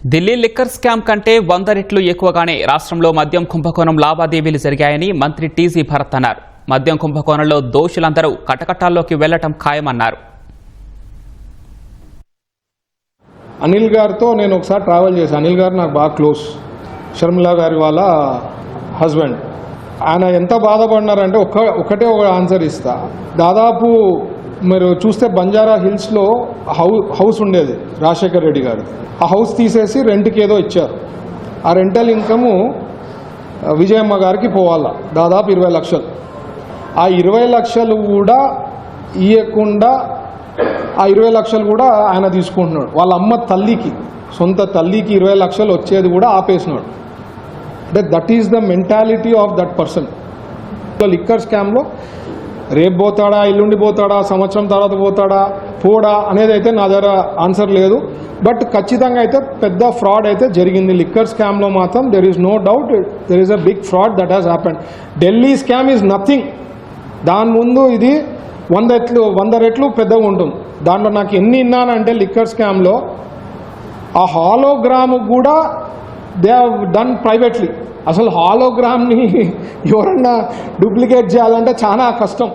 Delhi liquor scam కంటే 100 రెట్లు ఎక్కువగానే రాష్ట్రంలో మద్యం కుంభకోణం లావాదేవీలు జరిగాయని మంత్రి టీజీ భరత్ అన్నారు. మద్యం కుంభకోణంలో దోషులందరూ కటకటాల్లోకి వెళ్లటం ఖాయమన్నారు. అనిల్ గారితో నేను ఒకసారి ట్రావెల్ చేశాను. అనిల్ గారు నాకు బాగా క్లోజ్, షర్మిలా గారి వాళ్ళ హస్బెండ్. ఆయన ఎంత బాధపడినారంటే ఒకటే ఒక ఆన్సర్ ఇస్తా. దాదాపు మీరు చూస్తే బంజారా హిల్స్లో హౌస్ ఉండేది రాజశేఖర్ రెడ్డి గారు. ఆ హౌస్ తీసేసి రెంట్కి ఏదో ఇచ్చారు. ఆ రెంటల్ ఇన్కము విజయమ్మ గారికి పోవాలా, దాదాపు 20 లక్షలు. ఆ 20 లక్షలు కూడా ఇవ్వకుండా ఆ 20 లక్షలు కూడా ఆయన తీసుకుంటున్నాడు. వాళ్ళ అమ్మ తల్లికి, సొంత తల్లికి 20 లక్షలు వచ్చేది కూడా ఆపేసినాడు. అంటే that is the mentality of that person. Liquor స్కామ్లో రేపు పోతాడా, ఎల్లుండి పోతాడా, సంవత్సరం తర్వాత పోడా అనేది అయితే నా దగ్గర ఆన్సర్ లేదు. బట్ ఖచ్చితంగా అయితే పెద్ద ఫ్రాడ్ అయితే జరిగింది లిక్కర్ స్కామ్లో మాత్రం. There is no doubt, there is a big fraud that has happened. Delhi scam is nothing. దాని ముందు ఇది 100 రెట్లు పెద్దగా ఉంటుంది. దాంట్లో నాకు ఎన్ని విన్నానంటే లిక్కర్ స్కామ్లో ఆ హాలోగ్రామ్ కూడా దే హ్యావ్ డన్ ప్రైవేట్లీ. అసలు హాలోగ్రామ్ని ఎవరన్నా డూప్లికేట్ చేయాలంటే చాలా కష్టం.